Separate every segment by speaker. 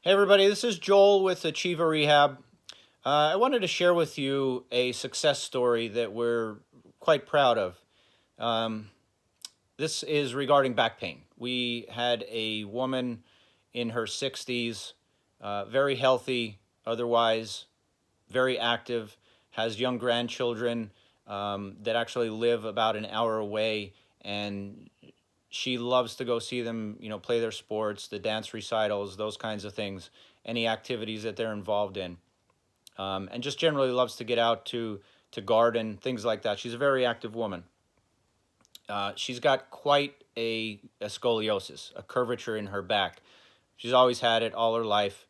Speaker 1: Hey everybody, this is Joel with Achieva Rehab. I wanted to share with you a success story that we're quite proud of. Um, this is regarding back pain. We had a woman in her 60s, very healthy, otherwise very active, has young grandchildren that actually live about an hour away, and she loves to go see them, play their sports, the dance recitals, those kinds of things, any activities that they're involved in, and just generally loves to get out to garden, things like that. She's a very active woman. She's got quite a scoliosis, a curvature in her back. She's always had it all her life,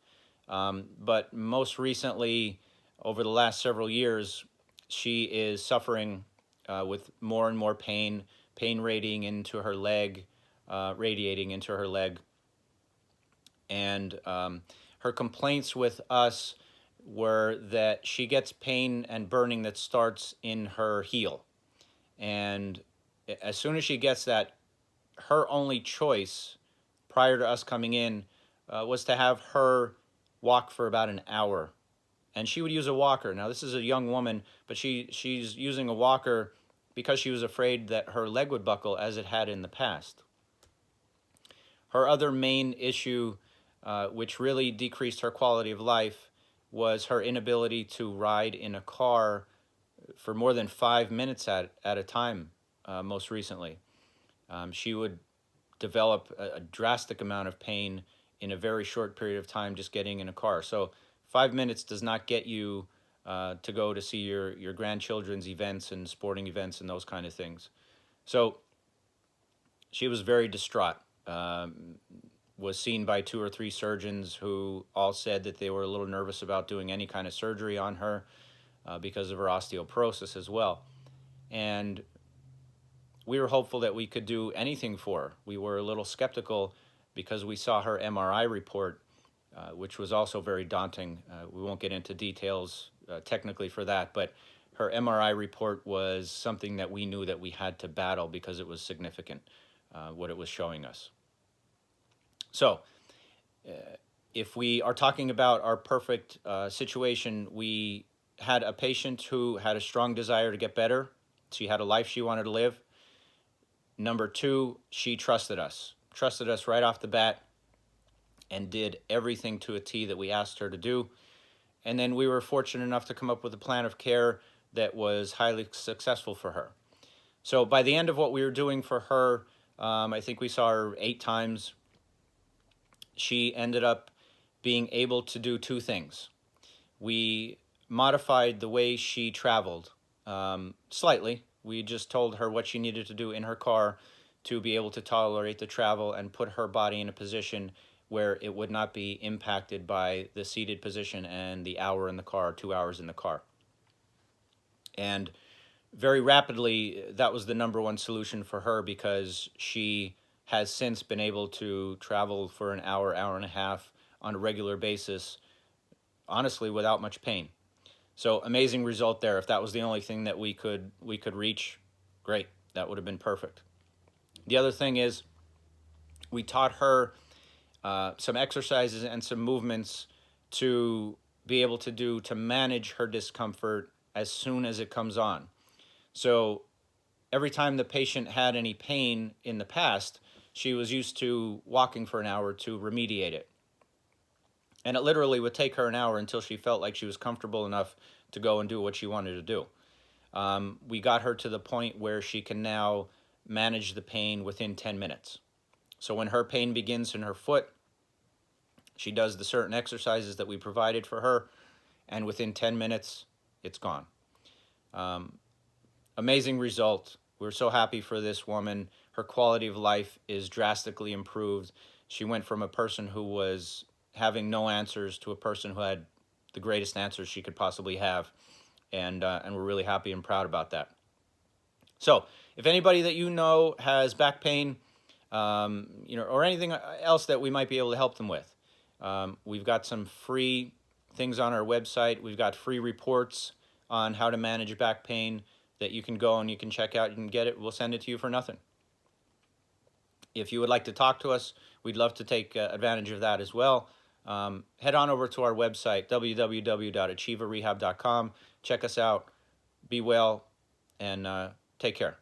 Speaker 1: but most recently, over the last several years, she is suffering with more and more pain radiating into her leg, and her complaints with us were that she gets pain and burning that starts in her heel, and as soon as she gets that, her only choice prior to us coming in was to have her walk for about an hour. And she would use a walker. Now, this is a young woman, but she's using a walker because she was afraid that her leg would buckle as it had in the past. Her other main issue, which really decreased her quality of life, was her inability to ride in a car for more than 5 minutes at a time, most recently. She would develop a drastic amount of pain in a very short period of time just getting in a car. So 5 minutes does not get you to go to see your grandchildren's events and sporting events and those kind of things. So she was very distraught. Was seen by 2 or 3 surgeons who all said that they were a little nervous about doing any kind of surgery on her because of her osteoporosis as well. And we were hopeful that we could do anything for her. We were a little skeptical because we saw her MRI report, which was also very daunting. We won't get into details technically for that, but her MRI report was something that we knew that we had to battle because it was significant, what it was showing us. So, if we are talking about our perfect situation, we had a patient who had a strong desire to get better. She had a life she wanted to live. Number two, she trusted us right off the bat, and did everything to a T that we asked her to do. And then we were fortunate enough to come up with a plan of care that was highly successful for her. So by the end of what we were doing for her, I think we saw her 8 times. She ended up being able to do 2 things. We modified the way she traveled slightly. We just told her what she needed to do in her car to be able to tolerate the travel and put her body in a position where it would not be impacted by the seated position and the hour in the car, 2 hours in the car. And very rapidly, that was the number one solution for her, because she has since been able to travel for an hour, hour and a half on a regular basis, honestly, without much pain. So amazing result there. If that was the only thing that we could reach, great. That would have been perfect. The other thing is, we taught her some exercises and some movements to be able to do to manage her discomfort as soon as it comes on. So every time the patient had any pain in the past, she was used to walking for an hour to remediate it. And it literally would take her an hour until she felt like she was comfortable enough to go and do what she wanted to do. We got her to the point where she can now manage the pain within 10 minutes. So when her pain begins in her foot, she does the certain exercises that we provided for her, and within 10 minutes, it's gone. Amazing result. We're so happy for this woman. Her quality of life is drastically improved. She went from a person who was having no answers to a person who had the greatest answers she could possibly have, and we're really happy and proud about that. So, if anybody that you know has back pain, or anything else that we might be able to help them with, we've got some free things on our website. We've got free reports on how to manage back pain that you can go and you can check out. You can get it. We'll send it to you for nothing. If you would like to talk to us, we'd love to take advantage of that as well. head on over to our website, www.achievarehab.com. Check us out. Be well, and take care.